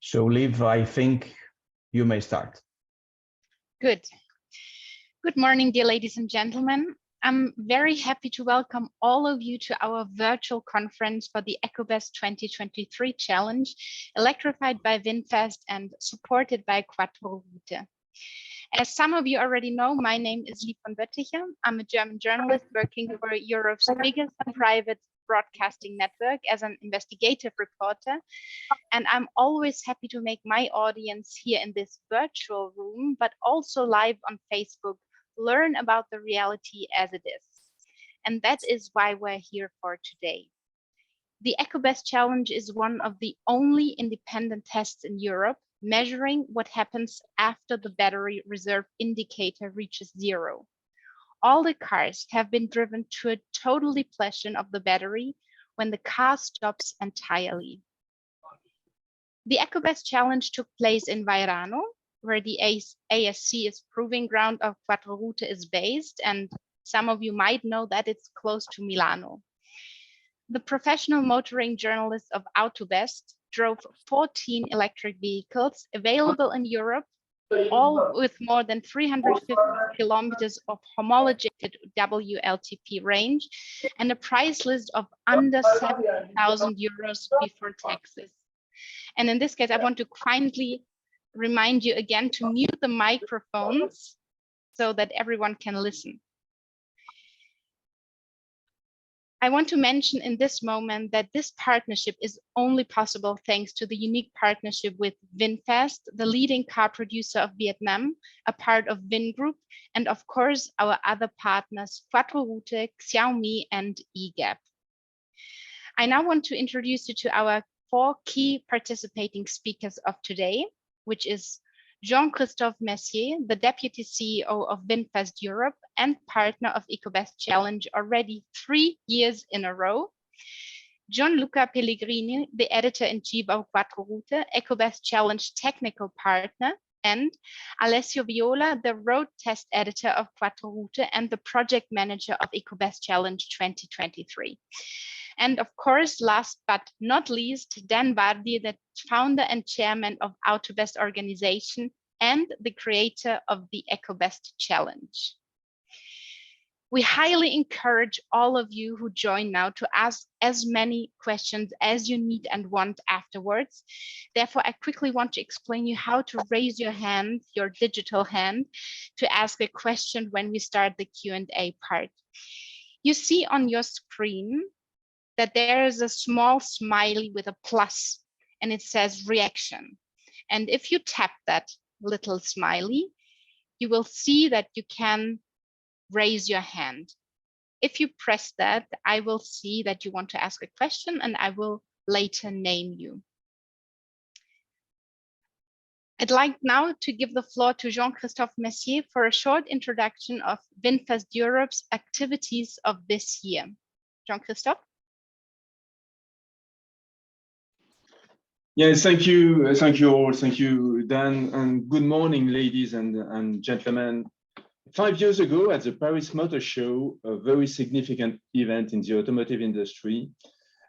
So, Liv, I think you may start. Good. Good morning, dear ladies and gentlemen. I'm very happy to welcome all of you to our virtual conference for the ECOBEST 2023 challenge, electrified by VInFast and supported by Quattroruote. As some of you already know, my name is Liv von Bötticher. I'm a German journalist working for Europe's biggest private broadcasting network as an investigative reporter. And I'm always happy to make my audience here in this virtual room, but also live on Facebook, learn about the reality as it is. And that is why we're here for today. The ECOBEST challenge is one of the only independent tests in Europe measuring what happens after the battery reserve indicator reaches 0. All the cars have been driven to a total depletion of the battery when the car stops entirely. The ECOBEST challenge took place in Vairano, where the ASC's proving ground of Quattroruote is based, and some of you might know that it's close to Milano. The professional motoring journalists of AUTOBEST drove 14 electric vehicles available in Europe, all with more than 350 kilometers of homologated WLTP range and a price list of under 7,000 euros before taxes. And in this case, I want to kindly remind you again to mute the microphones so that everyone can listen. I want to mention in this moment that this partnership is only possible thanks to the unique partnership with VInFast, the leading car producer of Vietnam, a part of Vingroup, and of course, our other partners, Quattroruote, Xiaomi, and EGAP. I now want to introduce you to our 4 key participating speakers of today, which is Jean-Christophe Mercier, the Deputy CEO of VInFast Europe and partner of ECOBEST Challenge already 3 years in a row. Gianluca Pellegrini, the Editor-in-Chief of Quattroruote, ECOBEST Challenge technical partner, and Alessio Viola, the road test editor of Quattroruote and the project manager of ECOBEST Challenge 2023. And of course, last but not least, Dan Vardi, the founder and chairman of AUTOBEST organization and the creator of the ECOBEST challenge. We highly encourage all of you who join now to ask as many questions as you need and want afterwards. Therefore, I quickly want to explain you how to raise your hand, your digital hand, to ask a question when we start the Q&A part. You see on your screen that there is a small smiley with a plus and it says reaction. And if you tap that little smiley, you will see that you can raise your hand. If you press that, I will see that you want to ask a question and I will later name you. I'd like now to give the floor to Jean-Christophe Mercier for a short introduction of VInFast Europe's activities of this year. Jean-Christophe? Yes, thank you all. Thank you, Dan, and good morning, ladies and gentlemen. 5 years ago at the Paris Motor Show, a very significant event in the automotive industry,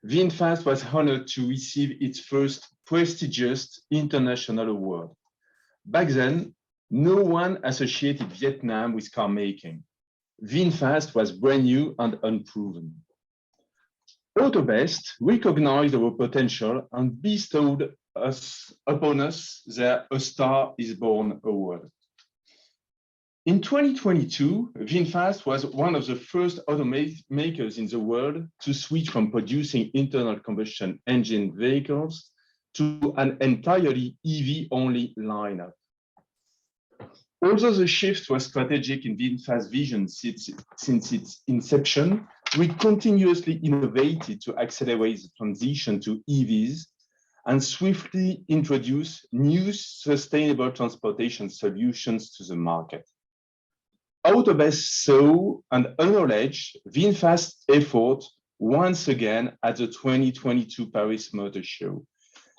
VInFast was honored to receive its first prestigious international award. Back then, no one associated Vietnam with car making. VInFast was brand new and unproven. AUTOBEST recognized our potential and bestowed upon us their A Star is Born award. In 2022, VInFast was one of the first automakers in the world to switch from producing internal combustion engine vehicles to an entirely EV-only lineup. Although the shift was strategic in VInFast's vision since its inception, we continuously innovated to accelerate the transition to EVs and swiftly introduce new sustainable transportation solutions to the market. AUTOBEST saw and acknowledged VInFast's effort once again at the 2022 Paris Motor Show,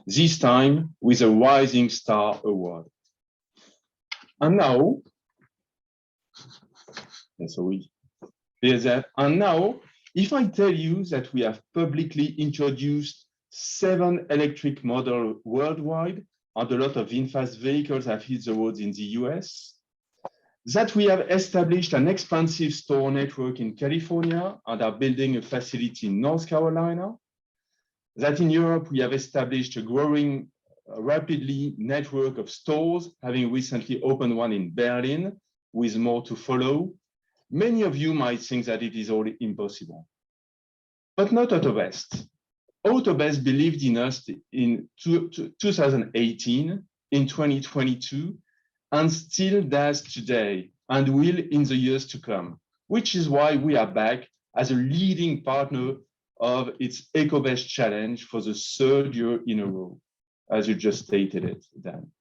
this time with a Rising Star Award. And now, if I tell you that we have publicly introduced 7 electric models worldwide, and a lot of VinFast vehicles have hit the roads in the US. That we have established an expansive store network in California and are building a facility in North Carolina. That in Europe, we have established a growing, rapidly network of stores, having recently opened one in Berlin, with more to follow. Many of you might think that it is all impossible, but not AUTOBEST. AUTOBEST believed in us in 2018, in 2022, and still does today, and will in the years to come, which is why we are back as a leading partner of its ECOBEST challenge for the third year in a row, as you just stated it, Dan.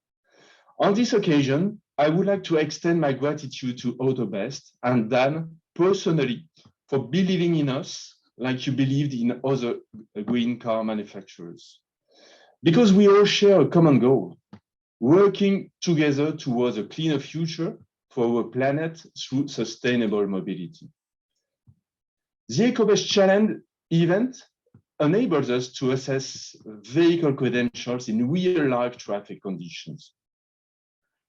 On this occasion, I would like to extend my gratitude to AUTOBEST and Dan personally for believing in us like you believed in other green car manufacturers. Because we all share a common goal, working together towards a cleaner future for our planet through sustainable mobility. The ECOBEST Challenge event enables us to assess vehicle credentials in real-life traffic conditions.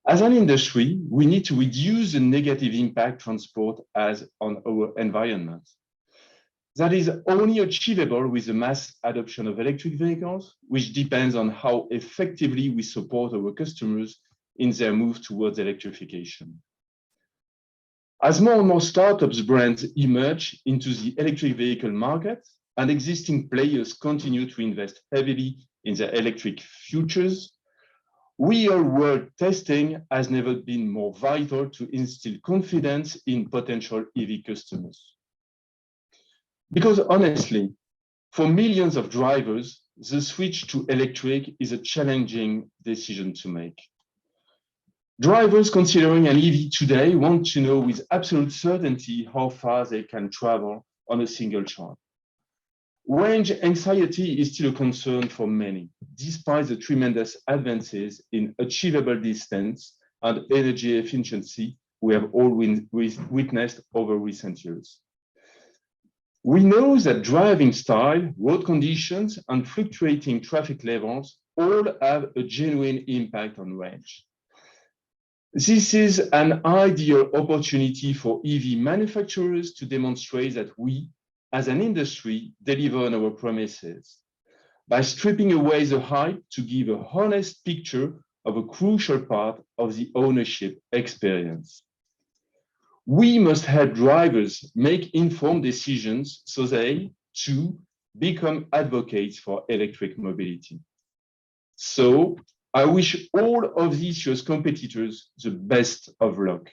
As an industry, we need to reduce the negative impact transport has on our environment. That is only achievable with the mass adoption of electric vehicles, which depends on how effectively we support our customers in their move towards electrification. As more and more startups brands emerge into the electric vehicle market and existing players continue to invest heavily in their electric futures, real-world testing has never been more vital to instill confidence in potential EV customers. Because honestly, for millions of drivers, the switch to electric is a challenging decision to make. Drivers considering an EV today want to know with absolute certainty how far they can travel on a single charge. Range anxiety is still a concern for many, despite the tremendous advances in achievable distance and energy efficiency we have all witnessed over recent years. We know that driving style, road conditions, and fluctuating traffic levels all have a genuine impact on range. This is an ideal opportunity for EV manufacturers to demonstrate that we, as an industry, deliver on our promises by stripping away the hype to give a honest picture of a crucial part of the ownership experience. We must help drivers make informed decisions so they, too, become advocates for electric mobility. So I wish all of this year's competitors the best of luck.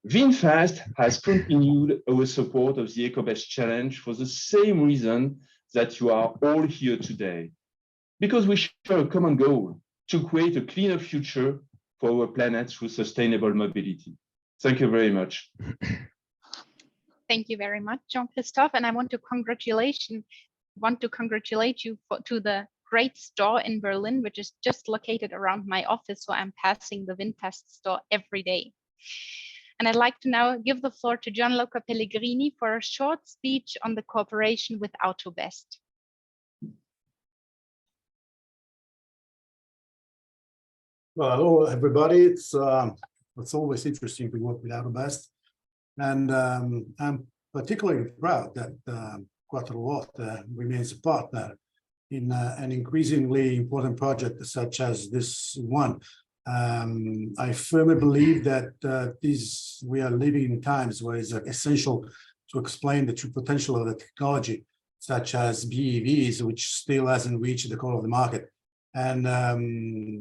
VinFast has continued our support of the ECOBEST Challenge for the same reason that you are all here today, because we share a common goal to create a cleaner future for our planet through sustainable mobility. Thank you very much. Thank you very much, Jean-Christophe, and I want to congratulate you to the great store in Berlin, which is just located around my office, so I'm passing the VinFast store every day. And I'd like to now give the floor to Gianluca Pellegrini for a short speech on the cooperation with AUTOBEST. Well, hello, everybody. It's always interesting to work with AUTOBEST. And I'm particularly proud that Quattroruote remains a partner in an increasingly important project such as this one. I firmly believe that we are living in times where it's essential to explain the true potential of the technology, such as BEVs, which still hasn't reached the core of the market. And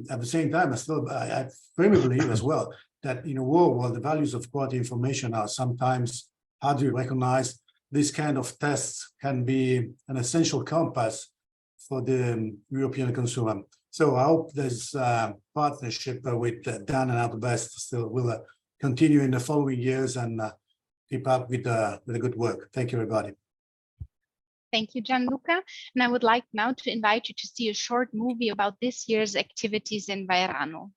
at the same time, I firmly believe as well that in a world where the values of quality information are sometimes hard to recognize, this kind of tests can be an essential compass for the European consumer. So I hope this partnership with Dan and AUTOBEST still will continue in the following years and keep up with the good work. Thank you, everybody. Thank you, Gianluca. And I would like now to invite you to see a short movie about this year's activities in Vairano.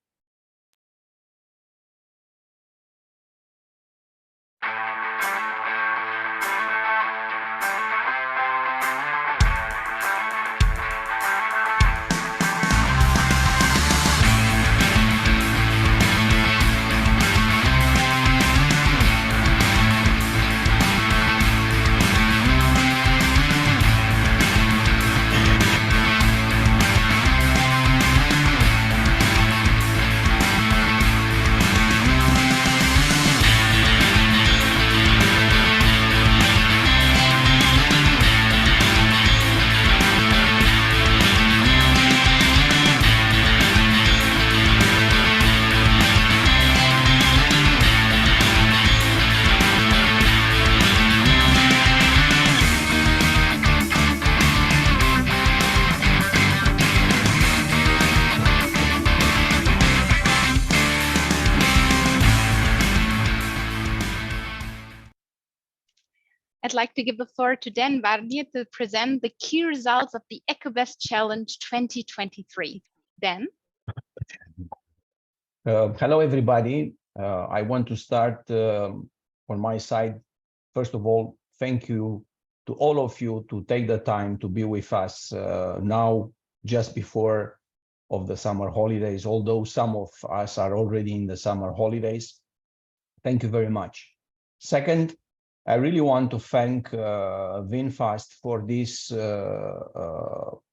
I'd like to give the floor to Dan Barnier to present the key results of the ECOBEST Challenge 2023. Dan? Hello, everybody. I want to start on my side. First of all, thank you to all of you to take the time to be with us now, just before of the summer holidays, although some of us are already in the summer holidays. Thank you very much. Second, I really want to thank VinFast for this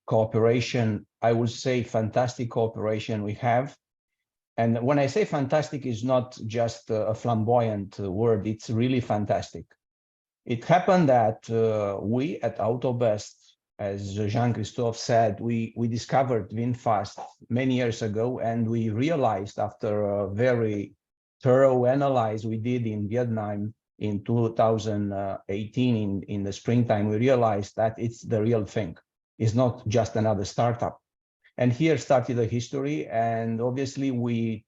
cooperation. I would say fantastic cooperation we have. And when I say fantastic, it's not just a flamboyant word, it's really fantastic. It happened that we at AUTOBEST, as Jean-Christophe said, we discovered VinFast many years ago, and we realized after a very thorough analysis we did in Vietnam in 2018 in the springtime, we realized that it's the real thing. It's not just another startup. And here started the history, and obviously we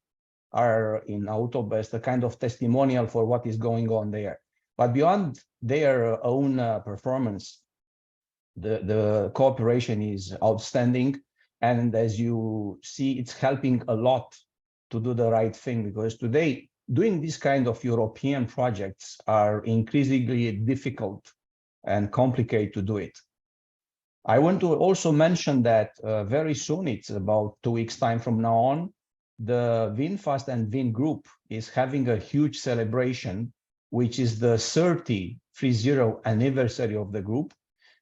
are in AUTOBEST a kind of testimonial for what is going on there. But beyond their own performance, the cooperation is outstanding. And as you see, it's helping a lot to do the right thing, because today, doing this kind of European projects are increasingly difficult and complicated to do it. I want to also mention that very soon, it's about 2 weeks time from now on, the VinFast and Vin Group is having a huge celebration, which is the 30 anniversary of the group.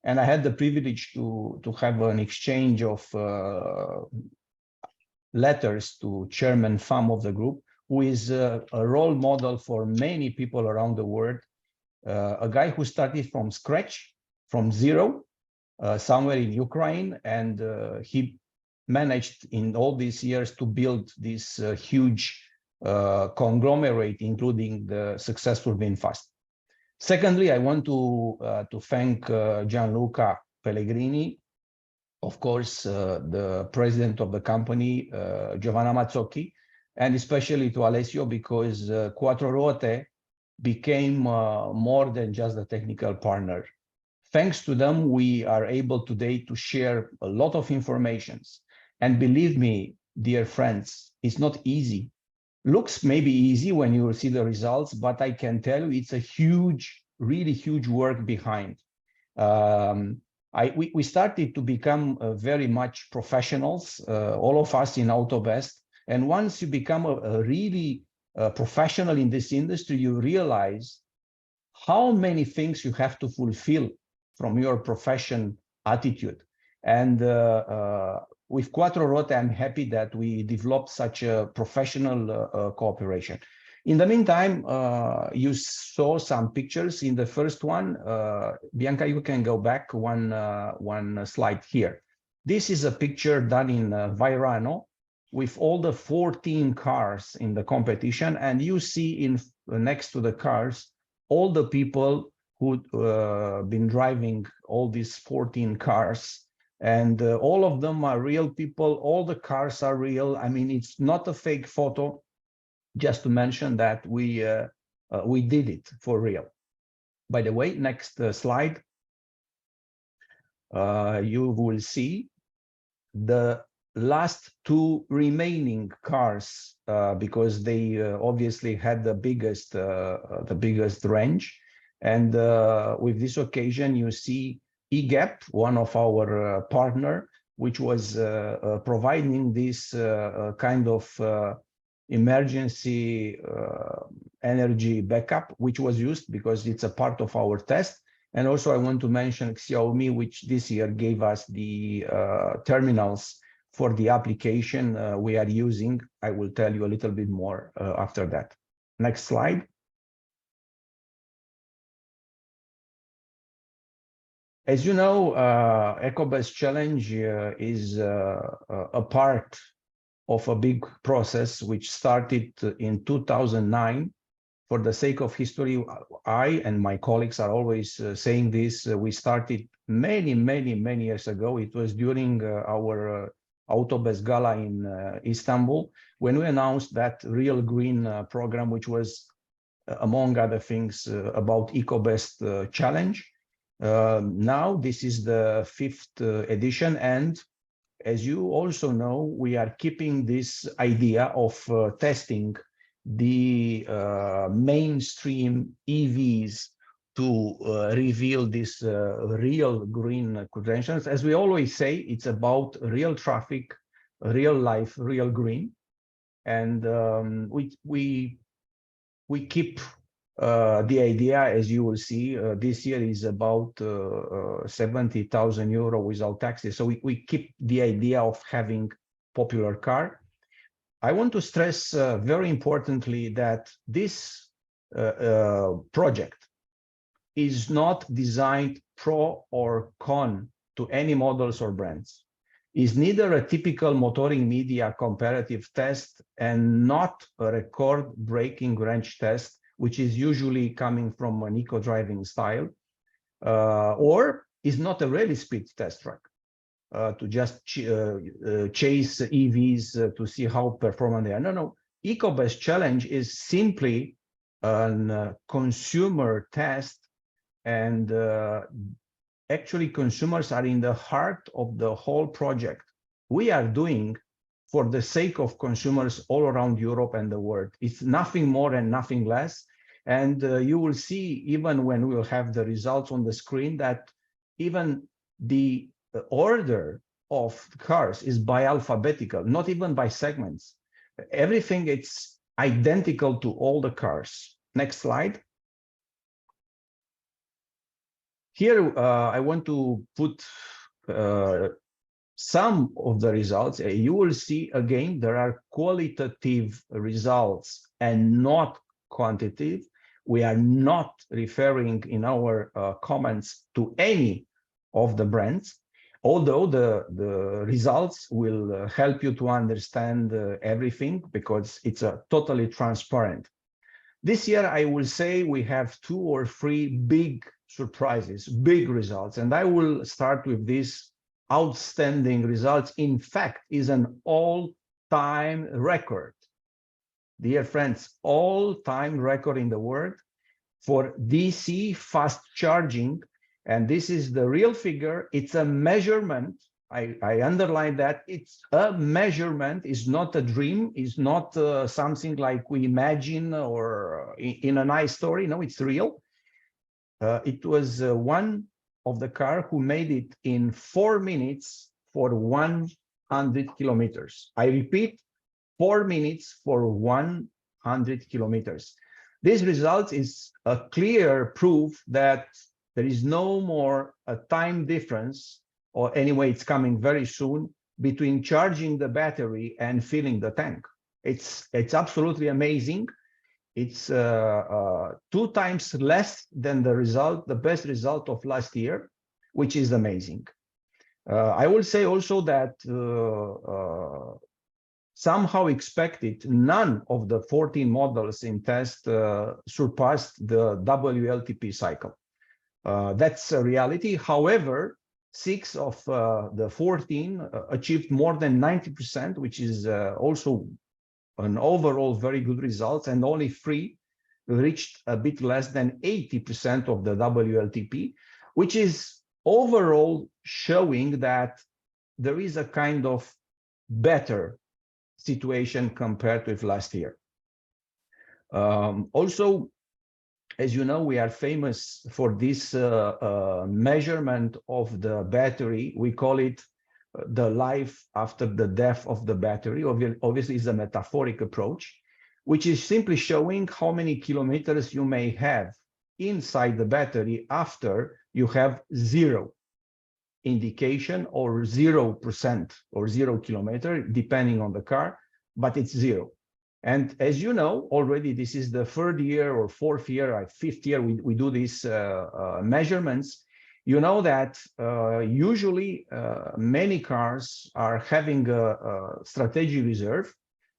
And I had the privilege to have an exchange of letters to Chairman Pham of the group, who is a role model for many people around the world, a guy who started from scratch, from zero, somewhere in Ukraine, and he managed in all these years to build this huge conglomerate, including the successful VinFast. Secondly, I want to thank Gianluca Pellegrini, of course, the president of the company, Giovanna Mazzocchi, and especially to Alessio, because Quattroruote became more than just a technical partner. Thanks to them, we are able today to share a lot of information. And believe me, dear friends, it's not easy. Looks maybe easy when you see the results, but I can tell you it's a huge, really huge work behind. We started to become very much professionals, all of us in AUTOBEST. And once you become a really professional in this industry, you realize how many things you have to fulfill from your profession attitude. And with Quattroruote, I'm happy that we developed such a professional cooperation. In the meantime, you saw some pictures in the first one. Bianca, you can go back one slide here. This is a picture done in Vairano with all the 14 cars in the competition. And you see in next to the cars, all the people who'd been driving all these 14 cars. And all of them are real people. All the cars are real. I mean, it's not a fake photo. Just to mention that we did it for real. By the way, next slide. You will see the last 2 remaining cars because they obviously had the biggest range. And with this occasion, you see EGAP, one of our partner, which was providing this kind of emergency energy backup, which was used because it's a part of our test. And also I want to mention Xiaomi, which this year gave us the terminals for the application we are using. I will tell you a little bit more after that. Next slide. As you know, ECOBEST Challenge is a part of a big process which started in 2009. For the sake of history, I and my colleagues are always saying this. We started many years ago. It was during our AUTOBEST Gala in Istanbul, when we announced that Real Green program, which was among other things, about ECOBEST challenge. Now this is the 5th edition, and as you also know, we are keeping this idea of testing the mainstream EVs to reveal this real green credentials. As we always say, it's about real traffic, real life, real green. And we keep the idea, as you will see, this year is about 70,000 euro without taxes. So we keep the idea of having popular car. I want to stress very importantly that this project is not designed pro or con to any models or brands. Is neither a typical motoring media comparative test and not a record-breaking range test, which is usually coming from an eco-driving style, or is not a rally speed test track to just chase EVs to see how performant they are. No. EcoBest Challenge is simply a consumer test, and actually consumers are in the heart of the whole project. We are doing for the sake of consumers all around Europe and the world. It's nothing more and nothing less. And you will see, even when we will have the results on the screen, that even the order of cars is by alphabetical, not even by segments. Everything it's identical to all the cars. Next slide. Here, I want to put some of the results. You will see, again, there are qualitative results and not quantitative. We are not referring in our comments to any of the brands, although the results will help you to understand everything, because it's totally transparent. This year, I will say we have 2 or 3 big surprises, big results, and I will start with these outstanding results. In fact, is an all-time record. Dear friends, all-time record in the world for DC fast charging, and this is the real figure. It's a measurement. I underline that it's a measurement, is not a dream, is not something like we imagine or in a nice story. No, it's real. It was one of the car who made it in 4 minutes for 100 kilometers. I repeat, 4 minutes for 100 kilometers. This result is a clear proof that there is no more a time difference, or anyway, it's coming very soon, between charging the battery and filling the tank. It's absolutely amazing. It's 2 times less than the best result of last year, which is amazing. I will say also that somehow expected, none of the 14 models in test surpassed the WLTP cycle. That's a reality. However, 6 of the 14 achieved more than 90%, which is also an overall very good result, and only 3 reached a bit less than 80% of the WLTP, which is overall showing that there is a kind of better situation compared with last year. Also, as you know, we are famous for this measurement of the battery. We call it the life after the death of the battery. Obviously, it's a metaphoric approach, which is simply showing how many kilometers you may have inside the battery after you have 0 indication, or 0% or 0 kilometer, depending on the car, but it's 0. And as you know, already this is the 3rd year or 4th year or 5th year we do these measurements. You know that usually many cars are having a strategic reserve.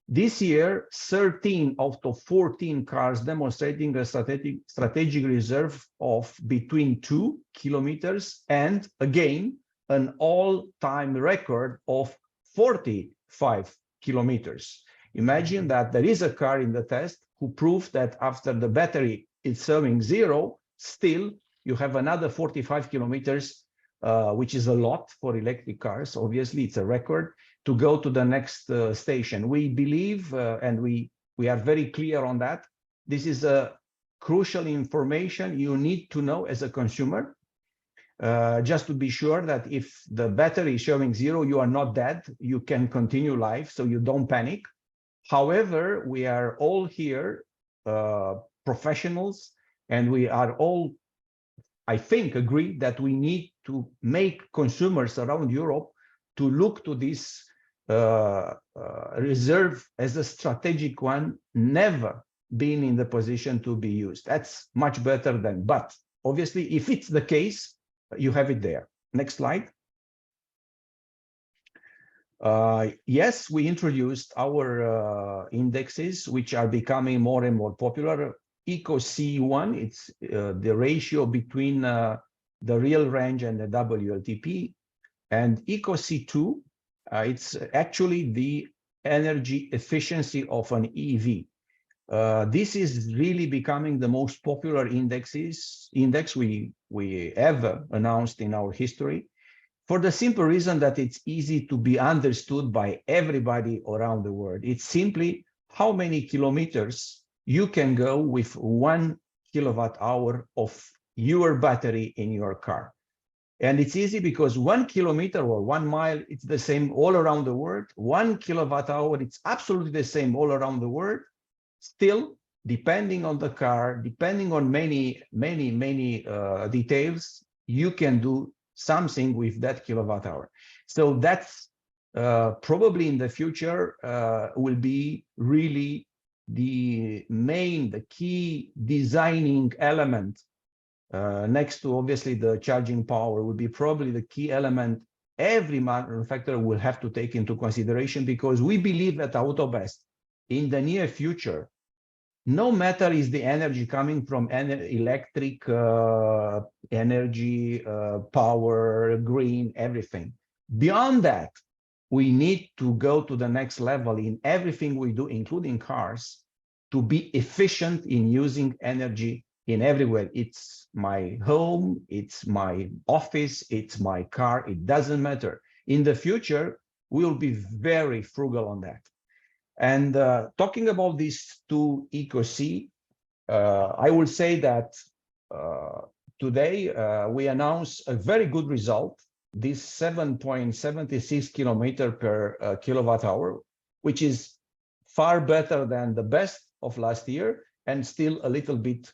This year, 13 out of 14 cars demonstrating a strategic reserve of between 2 kilometers and, again, an all-time record of 45 kilometers. Imagine that there is a car in the test who proved that after the battery is serving 0, still you have another 45 kilometers, which is a lot for electric cars. Obviously, it's a record to go to the next station. We believe, and we are very clear on that. This is a crucial information you need to know as a consumer, just to be sure that if the battery is showing 0, you are not dead. You can continue life, so you don't panic. However, we are all here professionals, and we are all, I think, agree that we need to make consumers around Europe to look to this reserve as a strategic one, never been in the position to be used. That's much better than, but obviously, if it's the case, you have it there. Next slide. Yes, we introduced our indexes, which are becoming more and more popular. Eco C1, it's the ratio between the real range and the WLTP. And Eco C2, it's actually the energy efficiency of an EV. This is really becoming the most popular index we ever announced in our history, for the simple reason that it's easy to be understood by everybody around the world. It's simply how many kilometers you can go with 1 kilowatt hour of your battery in your car. And it's easy because 1 kilometer or 1 mile, it's the same all around the world. 1 kilowatt hour, it's absolutely the same all around the world. Still, depending on the car, depending on many details, you can do something with that kilowatt hour. So that's probably in the future will be really the key designing element, next to obviously the charging power, will be probably the key element every manufacturer will have to take into consideration, because we believe at AUTOBEST in the near future, no matter is the energy coming from electric energy, power, green, everything. Beyond that, we need to go to the next level in everything we do, including cars, to be efficient in using energy in everywhere. It's my home, it's my office, it's my car, it doesn't matter. In the future, we will be very frugal on that. And talking about these two EcoC, I will say that today we announced a very good result, this 7.76 kilometer per kilowatt hour, which is far better than the best of last year, and still a little bit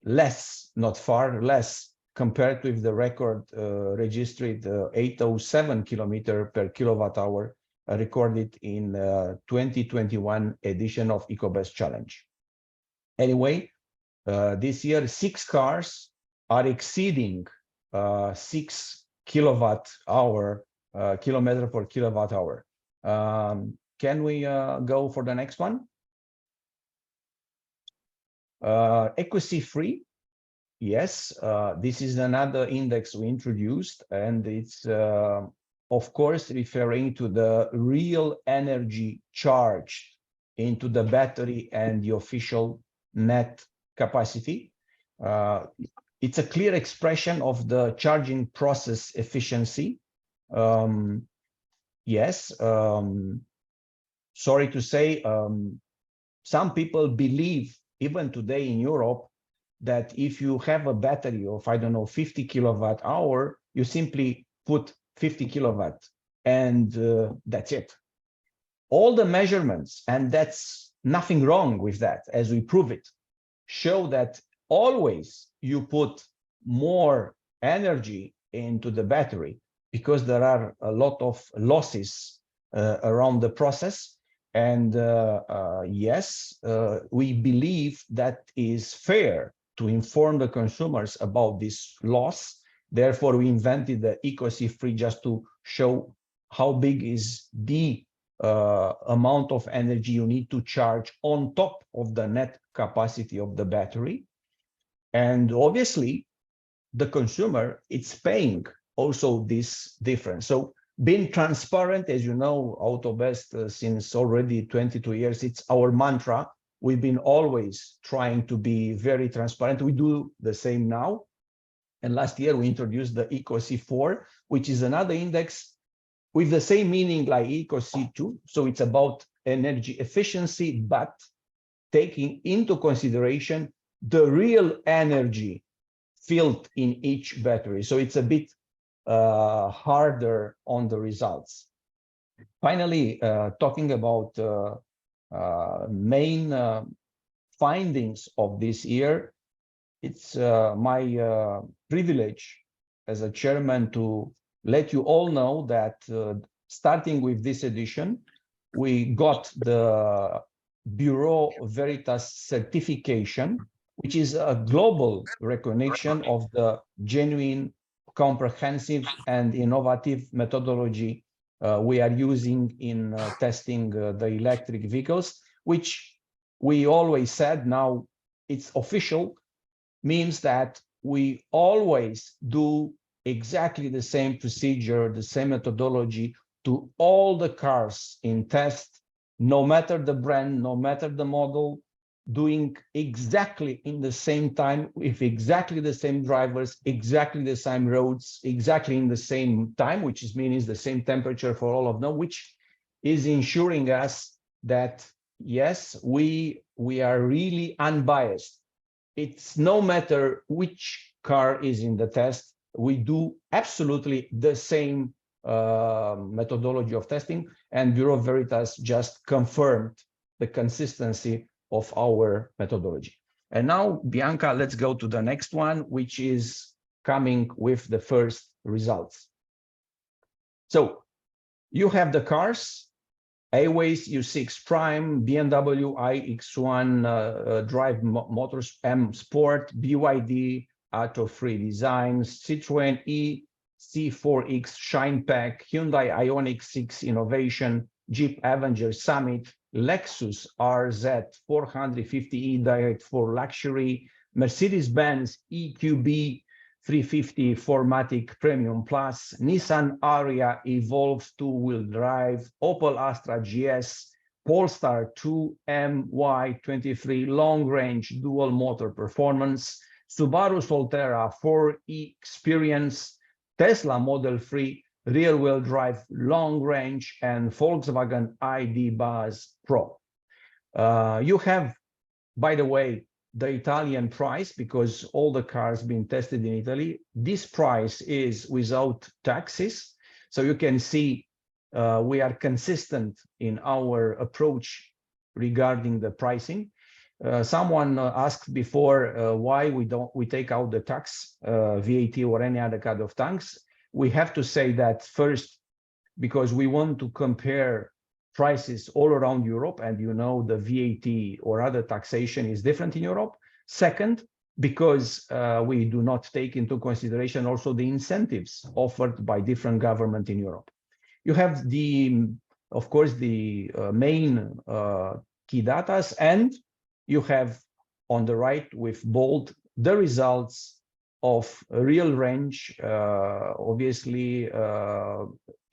less, not far less, compared with the record registered 807 kilometer per kilowatt hour recorded in 2021 edition of ECOBEST Challenge. Anyway, this year 6 cars are exceeding 6 kilowatt hour, kilometer per kilowatt hour. Can we go for the next one? EcoC free. Yes, this is another index we introduced, and it's of course referring to the real energy charged into the battery and the official net capacity. It's a clear expression of the charging process efficiency. Yes, sorry to say, some people believe, even today in Europe, that if you have a battery of, I don't know, 50 kilowatt hour, you simply put 50 kilowatt and that's it. All the measurements, and that's nothing wrong with that, as we prove it, show that always you put more energy into the battery, because there are a lot of losses around the process. And yes, we believe that is fair to inform the consumers about this loss. Therefore, we invented the EcoC free just to show how big is the amount of energy you need to charge on top of the net capacity of the battery. And obviously, the consumer, it's paying also this difference. So Being transparent, as you know, AUTOBEST since already 22 years, it's our mantra. We've been always trying to be very transparent. We do the same now. And last year we introduced the EcoC4, which is another index with the same meaning like EcoC2. So it's about energy efficiency, but taking into consideration the real energy filled in each battery. So it's a bit harder on the results. Finally, talking about main findings of this year, it's my privilege as a chairman to let you all know that starting with this edition, we got the Bureau Veritas certification, which is a global recognition of the genuine, comprehensive and innovative methodology we are using in testing the electric vehicles, which we always said, now it's official, means that we always do exactly the same procedure, the same methodology to all the cars in test, no matter the brand, no matter the model, doing exactly in the same time with exactly the same drivers, exactly the same roads, exactly in the same time, which means the same temperature for all of them, which is ensuring us that, yes, we are really unbiased. It's no matter which car is in the test, we do absolutely the same methodology of testing, and Bureau Veritas just confirmed the consistency of our methodology. And now, Bianca, let's go to the next one, which is coming with the first results. So you have the cars, Aiways U6 Prime, BMW iX1 Drive Motors M Sport, BYD Atto Free Designs, Citroen EC4X Shine Pack, Hyundai Ioniq 6 Innovation, Jeep Avenger Summit, Lexus RZ 450e Direct for Luxury, Mercedes-Benz EQB 350 4MATIC Premium Plus, Nissan Ariya Evolve 2-wheel drive, Opel Astra GS, Polestar 2 MY23 long-range dual motor performance, Subaru Solterra 4E Experience, Tesla Model 3 rear-wheel drive long range, and Volkswagen ID Buzz Pro. You have, by the way, the Italian price, because all the cars being tested in Italy. This price is without taxes. So you can see we are consistent in our approach regarding the pricing. Someone asked before why we take out the tax, VAT or any other kind of tax. We have to say that first, because we want to compare prices all around Europe, and you know the VAT or other taxation is different in Europe. Second, because we do not take into consideration also the incentives offered by different governments in Europe. You have of course, the main key data, and you have on the right with bold the results of real range, obviously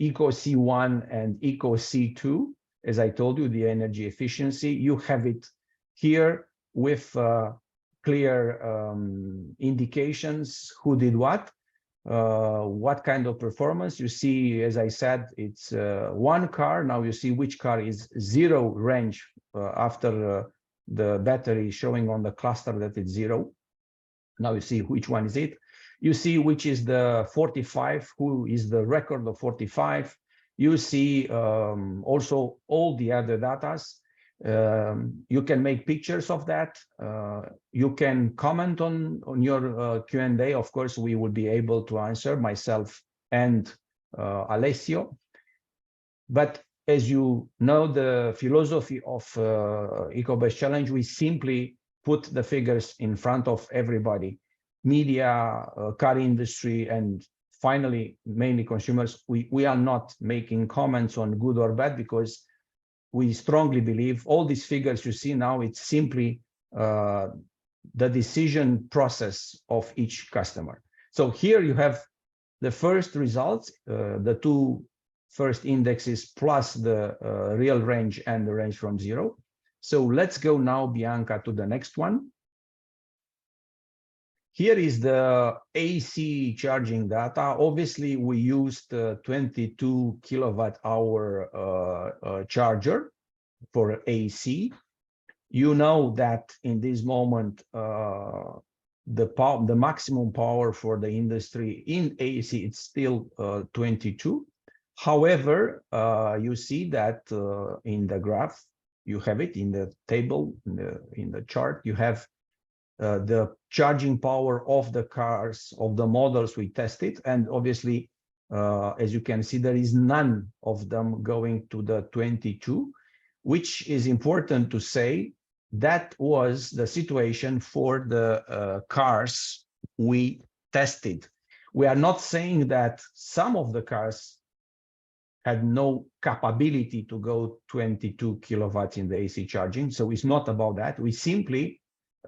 EcoC1 and EcoC2, as I told you, the energy efficiency. You have it here with clear indications who did what kind of performance. You see, as I said, it's one car. Now you see which car is zero range after the battery showing on the cluster that it's zero. Now you see which one is it. You see which is the 45, who is the record of 45. You see also all the other datas. You can make pictures of that. You can comment on your Q&A. Of course, we will be able to answer, myself and Alessio. But as you know, the philosophy of EcoBest Challenge, we simply put the figures in front of everybody, media, car industry, and finally, mainly consumers. We are not making comments on good or bad, because we strongly believe all these figures you see now, it's simply the decision process of each customer. So here you have the first results, the two first indexes plus the real range and the range from 0. So let's go now, Bianca, to the next one. Here is the AC charging data. Obviously, we used 22 kilowatt hour charger for AC. You know that in this moment, the maximum power for the industry in AC, it's still 22. However, you see that in the graph, you have it in the table, in the chart, you have the charging power of the cars, of the models we tested. And obviously, as you can see, there is none of them going to the 22, which is important to say. That was the situation for the cars we tested. We are not saying that some of the cars had no capability to go 22 kilowatts in the AC charging. So it's not about that. We simply,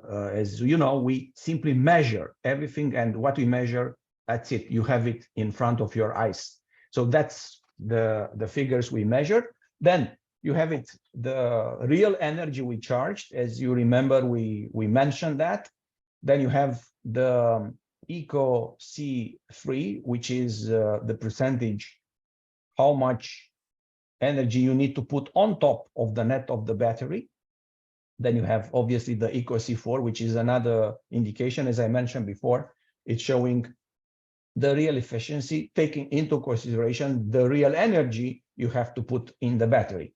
as you know, we simply measure everything, and what we measure, that's it. You have it in front of your eyes. So that's the figures we measured. Then you have it, the real energy we charged. As you remember, we mentioned that. Then you have the Eco C3, which is the percentage, how much energy you need to put on top of the net of the battery. Then you have obviously the Eco C4, which is another indication. As I mentioned before, it's showing the real efficiency, taking into consideration the real energy you have to put in the battery.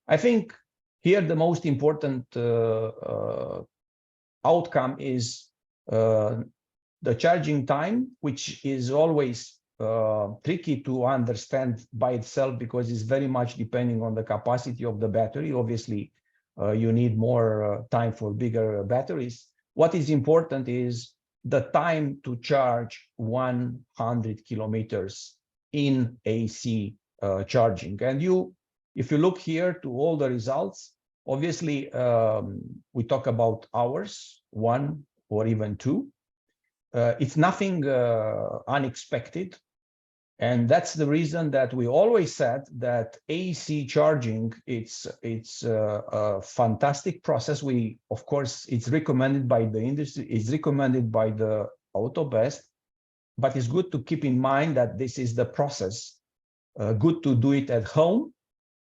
I think here the most important outcome is the charging time, which is always tricky to understand by itself because it's very much depending on the capacity of the battery. Obviously, you need more time for bigger batteries. What is important is the time to charge 100 kilometers in AC charging. And if you look here to all the results, obviously, we talk about hours, 1 or even 2. It's nothing unexpected. And that's the reason that we always said that AC charging, it's a fantastic process. Of course, it's recommended by the industry, it's recommended by the AUTOBEST, but it's good to keep in mind that this is the process. Good to do it at home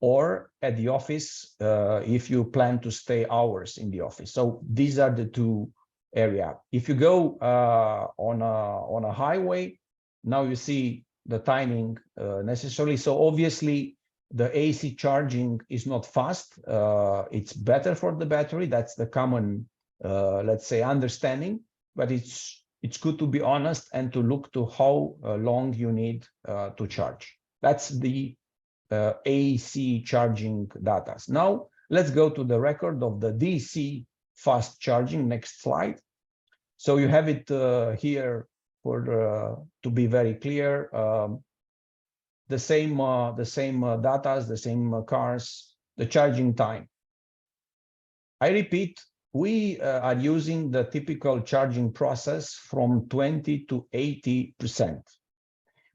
or at the office if you plan to stay hours in the office. So these are the two areas. If you go on a highway, now you see the timing necessarily. So obviously the AC charging is not fast. It's better for the battery. That's the common, let's say, understanding. But it's good to be honest and to look to how long you need to charge. That's the AC charging data. Now let's go to the record of the DC fast charging. Next slide. So you have it here for to be very clear. The same data, the same cars, the charging time. I repeat, we are using the typical charging process from 20 to 80%.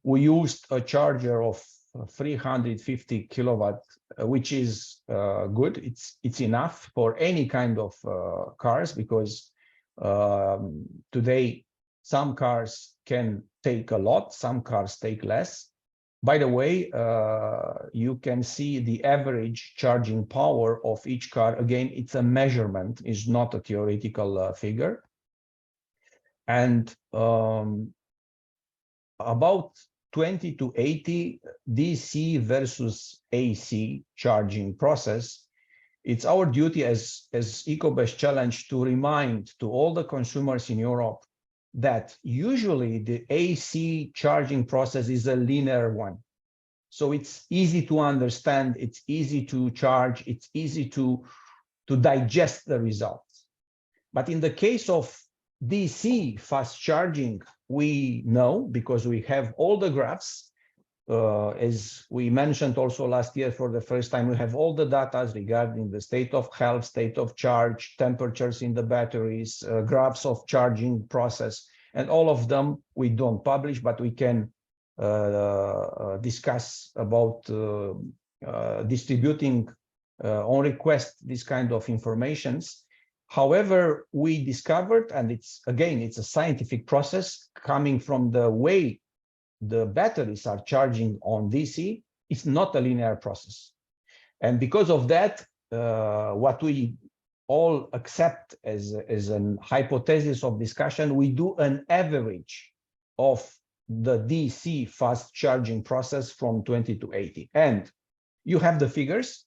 We used a charger of 350 kilowatt, which is good. It's enough for any kind of cars because today some cars can take a lot, some cars take less. By the way, you can see the average charging power of each car. Again, it's a measurement, it's not a theoretical figure. And about 20 to 80 DC versus AC charging process, it's our duty as EcoBest Challenge to remind to all the consumers in Europe that usually the AC charging process is a linear one. So it's easy to understand, it's easy to charge, it's easy to digest the results. But in the case of DC fast charging, we know because we have all the graphs, as we mentioned also last year for the first time, we have all the data regarding the state of health, state of charge, temperatures in the batteries, graphs of charging process, and all of them we don't publish, but we can discuss about distributing on request this kind of informations. However, we discovered, and it's a scientific process coming from the way the batteries are charging on DC. It's not a linear process. And because of that, what we all accept as an hypothesis of discussion, we do an average of the DC fast charging process from 20 to 80. And you have the figures.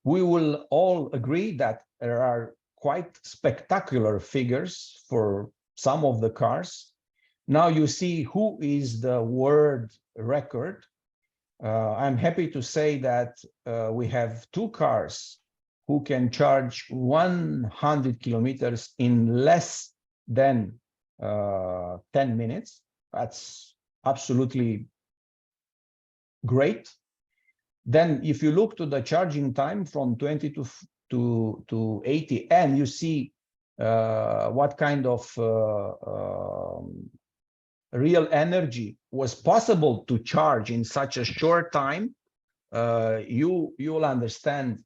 We will all agree that there are quite spectacular figures for some of the cars. Now you see who is the world record. I'm happy to say that we have two cars who can charge 100 kilometers in less than 10 minutes. That's absolutely great. Then if you look to the charging time from 20 to 80, and you see what kind of real energy was possible to charge in such a short time, you'll understand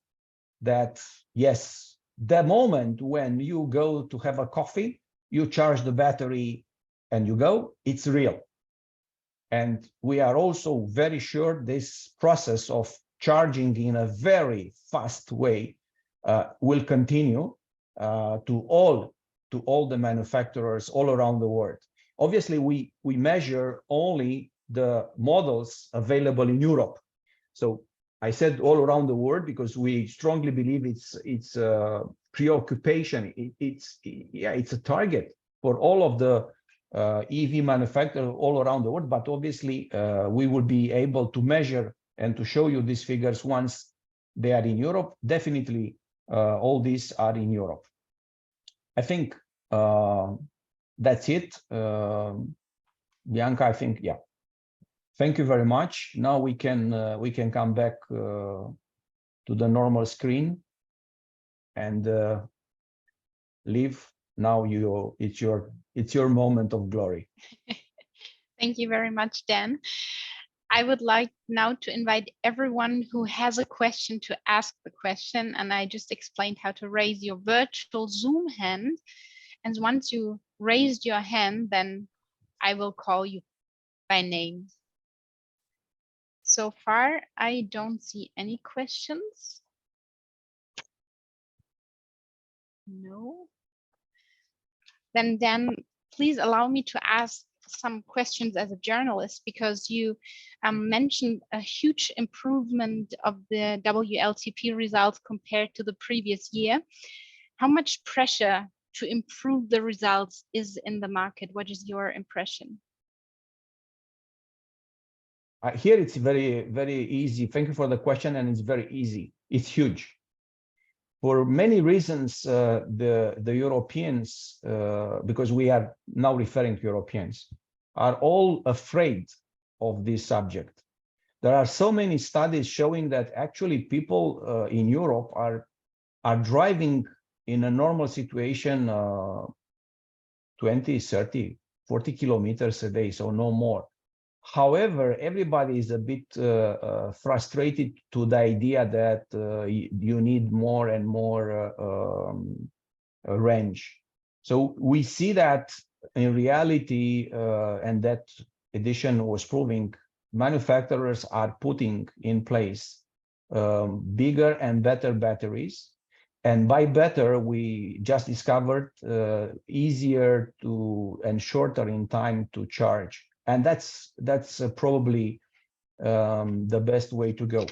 that, yes, the moment when you go to have a coffee, you charge the battery and you go, it's real. And we are also very sure this process of charging in a very fast way will continue to all the manufacturers all around the world. Obviously, we measure only the models available in Europe. So I said all around the world because we strongly believe it's a preoccupation. It's a target for all of the EV manufacturers all around the world. But obviously, we will be able to measure and to show you these figures once they are in Europe. Definitely, all these are in Europe. I think that's it. Bianca, I think, yeah. Thank you very much. Now we can come back to the normal screen and leave. Now it's your moment of glory. Thank you very much, Dan. I would like now to invite everyone who has a question to ask the question. And I just explained how to raise your virtual Zoom hand. And once you raised your hand, then I will call you by name. So far, I don't see any questions. No. Then Dan, please allow me to ask some questions as a journalist, because you mentioned a huge improvement of the WLTP results compared to the previous year. How much pressure to improve the results is in the market? What is your impression? Here it's very, very easy. Thank you for the question, and it's very easy. It's huge. For many reasons, the Europeans, because we are now referring to Europeans, are all afraid of this subject. There are so many studies showing that actually people in Europe are driving in a normal situation 20, 30, 40 kilometers a day, so no more. However, everybody is a bit frustrated to the idea that you need more and more range. So we see that in reality, and that edition was proving, manufacturers are putting in place bigger and better batteries. And by better, we just discovered easier to and shorter in time to charge. And that's probably the best way to go,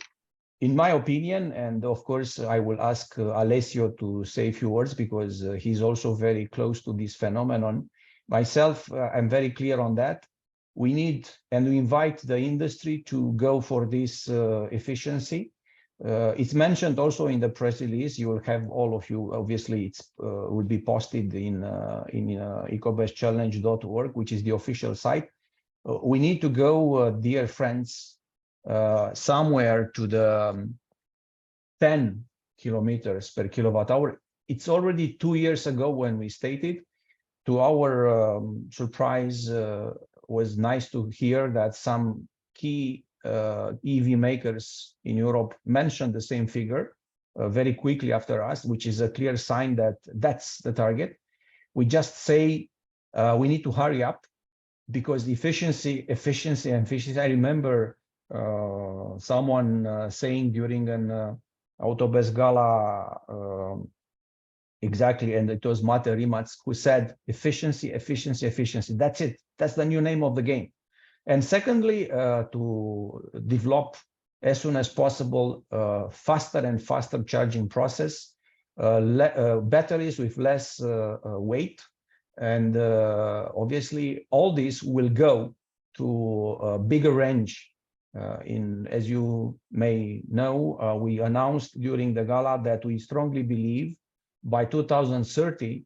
in my opinion. And of course, I will ask Alessio to say a few words, because he's also very close to this phenomenon. Myself, I'm very clear on that. We need, and we invite the industry to go for this efficiency. It's mentioned also in the press release. You will have, all of you, obviously, it's will be posted in ECOBEST.org, which is the official site. We need to go, dear friends, somewhere to the 10 kilometers per kilowatt hour. It's already 2 years ago when we stated. To our surprise, was nice to hear that some key EV makers in Europe mentioned the same figure very quickly after us, which is a clear sign that that's the target. We just say we need to hurry up because efficiency. I remember someone saying during an AUTOBEST gala exactly, and it was Mate Rimac who said efficiency. That's it. That's the new name of the game. And secondly, to develop as soon as possible faster and faster charging process, batteries with less weight, and obviously all this will go to a bigger range. As you may know, we announced during the gala that we strongly believe by 2030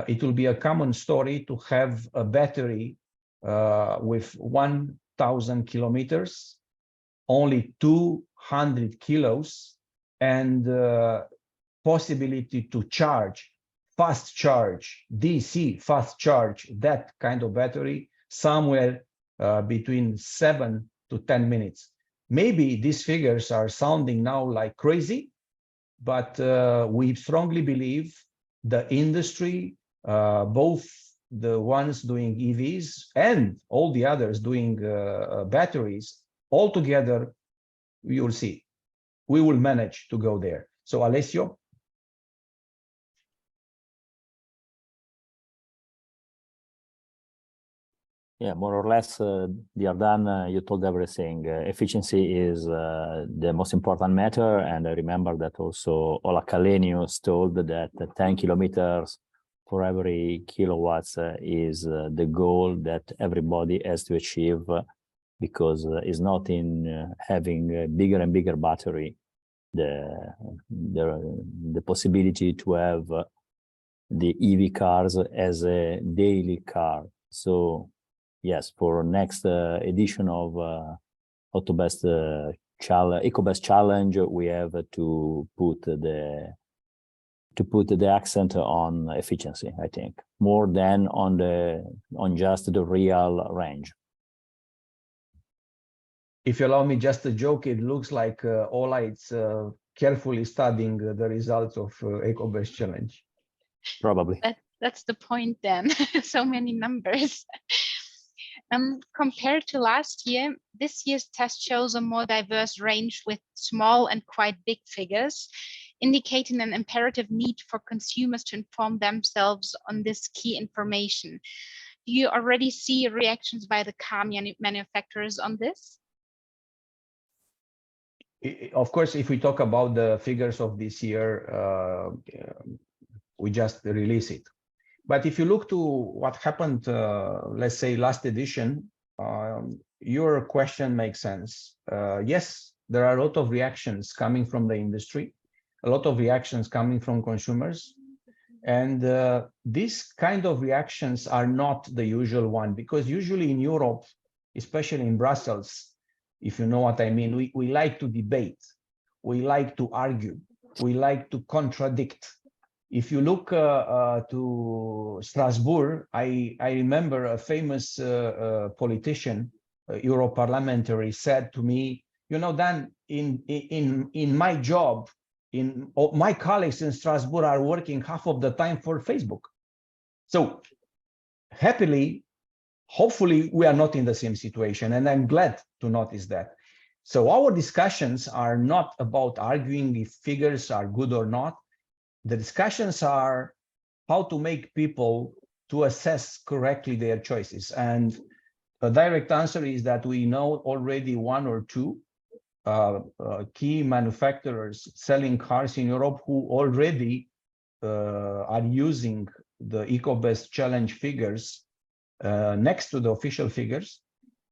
it will be a common story to have a battery with 1,000 kilometers, only 200 kilos, and possibility to charge, fast charge, DC fast charge, that kind of battery somewhere between 7 to 10 minutes. Maybe these figures are sounding now like crazy, but we strongly believe the industry, both the ones doing EVs and all the others doing batteries, all together, you'll see, we will manage to go there. So Alessio? Yeah, more or less, dear Dan, you told everything. Efficiency is the most important matter. And I remember that also Ola Kalenius told that 10 kilometers for every kilowatts is the goal that everybody has to achieve, because it's not in having a bigger and bigger battery, the possibility to have the EV cars as a daily car. So yes, for next edition of AUTOBEST EcoBest Challenge, we have to put the accent on efficiency, I think, more than on just the real range. If you allow me just a joke, it looks like Ola is carefully studying the results of EcoBest Challenge. Probably. That's the point then. So many numbers. Compared to last year, this year's test shows a more diverse range with small and quite big figures, indicating an imperative need for consumers to inform themselves on this key information. Do you already see reactions by the car manufacturers on this? Of course, if we talk about the figures of this year, we just release it. But if you look to what happened, let's say last edition, your question makes sense. Yes, there are a lot of reactions coming from the industry, a lot of reactions coming from consumers. And these kind of reactions are not the usual one, because usually in Europe, especially in Brussels, if you know what I mean, we like to debate, we like to argue, we like to contradict. If you look to Strasbourg, I remember a famous politician, Europarliamentary, said to me, you know, Dan, in my job, my colleagues in Strasbourg are working half of the time for Facebook. So happily, hopefully we are not in the same situation, and I'm glad to notice that. So our discussions are not about arguing if figures are good or not. The discussions are how to make people to assess correctly their choices. And a direct answer is that we know already one or two key manufacturers selling cars in Europe who already are using the EcoBest Challenge figures next to the official figures,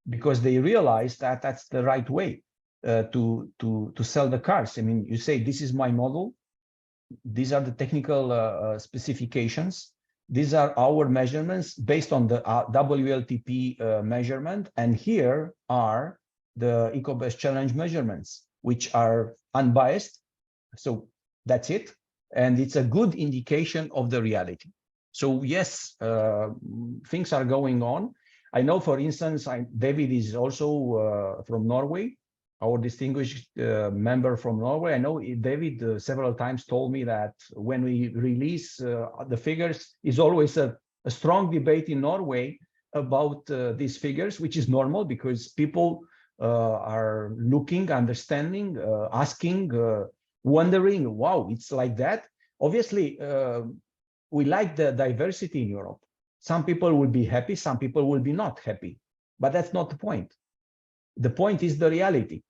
because they realize that that's the right way to sell the cars. I mean, you say, this is my model. These are the technical specifications. These are our measurements based on the WLTP measurement. And here are the EcoBest Challenge measurements, which are unbiased. So that's it. And it's a good indication of the reality. So yes, things are going on. I know, for instance, David is also from Norway, our distinguished member from Norway. I know David several times told me that when we release the figures, is always a strong debate in Norway about these figures, which is normal because people are looking, understanding, asking, wondering, wow, it's like that. Obviously, we like the diversity in Europe. Some people will be happy, some people will be not happy, but that's not the point. The point is the reality.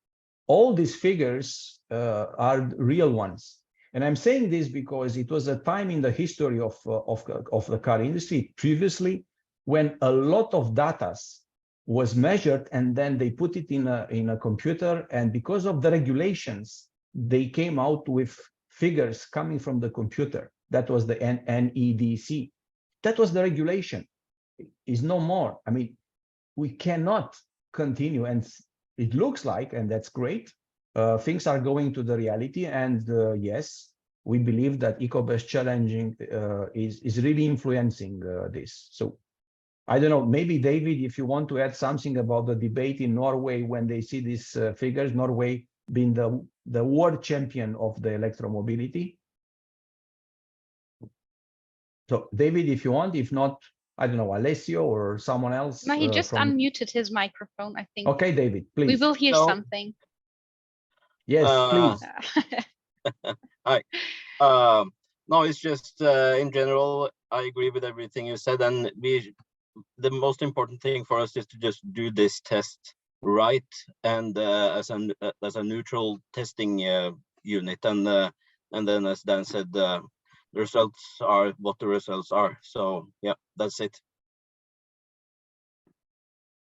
All these figures are real ones. And I'm saying this because it was a time in the history of the car industry previously when a lot of data was measured and then they put it in a computer, and because of the regulations, they came out with figures coming from the computer. That was the NEDC. That was the regulation. Is no more. I mean, we cannot continue, and it looks like, and that's great, things are going to the reality. And yes, we believe that ECOBEST challenging is really influencing this. So I don't know, maybe David, if you want to add something about the debate in Norway when they see these figures, Norway being the world champion of the electromobility. So David, if you want, if not, I don't know, Alessio or someone else. No, he just unmuted his microphone, I think. Okay, David, please. We will hear something. Yes, please. Hi. No, it's just in general, I agree with everything you said, and the most important thing for us is to just do this test right, and as a neutral testing unit, and then as Dan said, the results are what the results are. So yeah, that's it.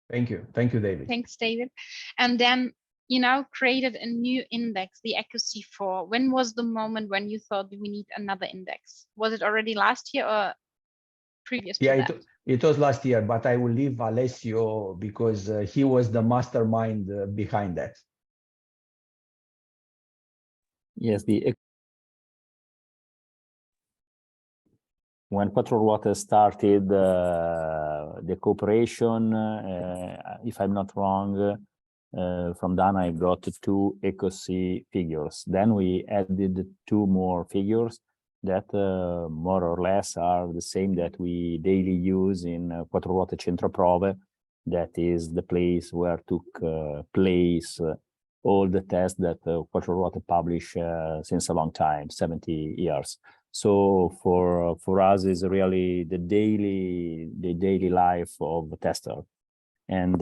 Thank you, David. Thanks, David. And then you now created a new index, the Eco C4. When was the moment when you thought we need another index? Was it already last year or previous to that? It was last year, but I will leave Alessio because he was the mastermind behind that. Yes, when Quattroruote started the cooperation, if I'm not wrong, from Dan I got 2 Eco C figures. Then we added 2 more figures that more or less are the same that we daily use in Quattroruote Centro Prove. That is the place where took place all the tests that Quattroruote publish since a long time, 70 years. So for us is really the daily life of the tester. And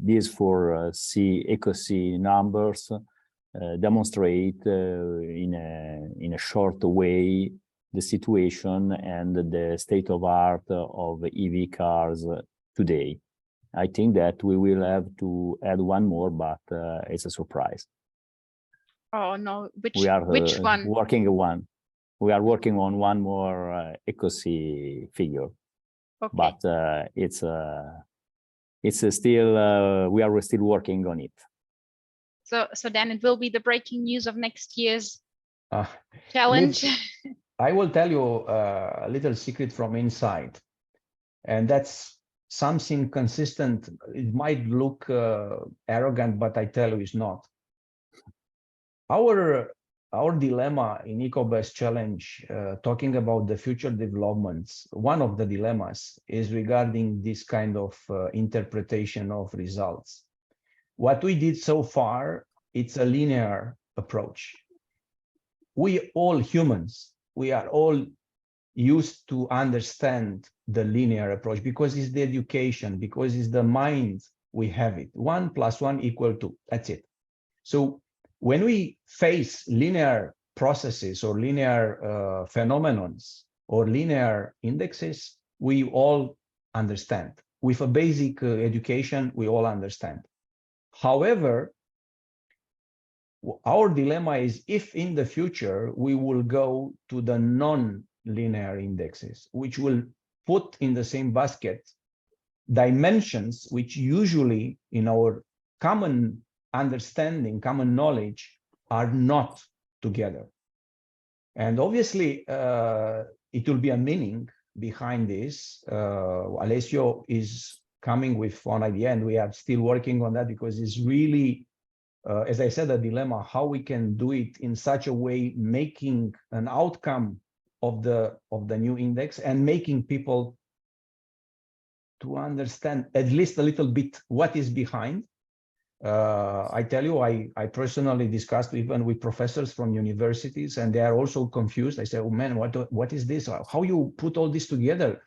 these 4 Eco C numbers demonstrate in a short way the situation and the state of art of EV cars today. I think that we will have to add 1 more, but it's a surprise. Oh no, which one? We are working on 1 more Eco C figure. Okay. But it's still we are still working on it. So then it will be the breaking news of next year's challenge. I will tell you a little secret from inside, and that's something consistent. It might look arrogant, but I tell you it's not. Our dilemma in ECOBEST challenge, talking about the future developments, one of the dilemmas is regarding this kind of interpretation of results. What we did so far, it's a linear approach. We all humans, we are all used to understand the linear approach because it's the education, because it's the mind we have it. 1 + 1 = 2, that's it. So when we face linear processes or linear phenomenons or linear indexes, we all understand. With a basic education, we all understand. However, our dilemma is if in the future we will go to the non-linear indexes, which will put in the same basket dimensions which usually in our common understanding, common knowledge, are not together. And obviously, it will be a meaning behind this. Alessio is coming with one idea, and we are still working on that because it's really, as I said, a dilemma how we can do it in such a way, making an outcome of the new index and making people to understand at least a little bit what is behind. I tell you, I personally discussed even with professors from universities, and they are also confused. I say, oh man, what is this? How you put all this together?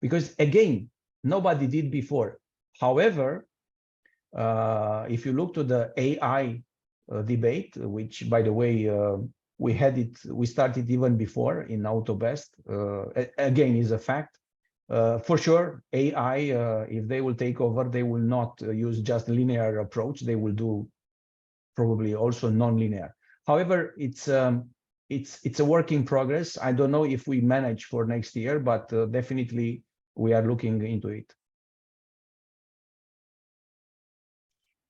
Because again, nobody did before. However, if you look to the AI debate, which by the way, we started even before in AUTOBEST, again, is a fact. For sure, AI, if they will take over, they will not use just linear approach. They will do probably also non-linear. However, it's a work in progress. I don't know if we manage for next year, but definitely we are looking into it.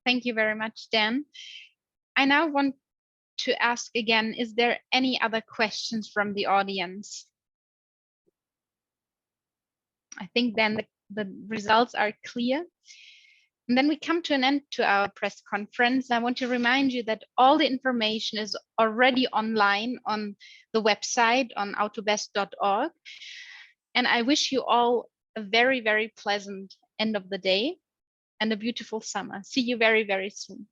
Thank you very much, Dan. I now want to ask again, is there any other questions from the audience? I think then the results are clear. And then we come to an end to our press conference. I want to remind you that all the information is already online on the website on AUTOBEST.org. And I wish you all a very, very pleasant end of the day and a beautiful summer. See you very, very soon.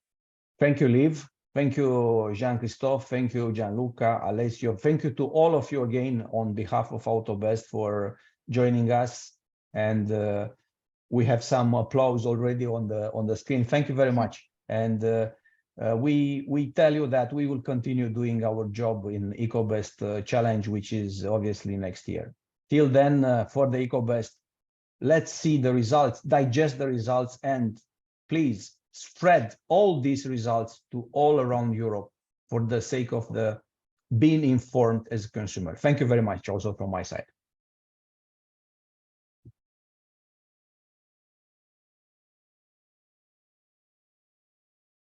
Thank you, Liv. Thank you, Jean-Christophe. Thank you, Gianluca, Alessio. Thank you to all of you again on behalf of AUTOBEST for joining us. And we have some applause already on the screen. Thank you very much. And we tell you that we will continue doing our job in ECOBEST challenge, which is obviously next year. Till then, for the ECOBEST, let's see the results, digest the results, and please spread all these results to all around Europe for the sake of the being informed as a consumer. Thank you very much also from my side.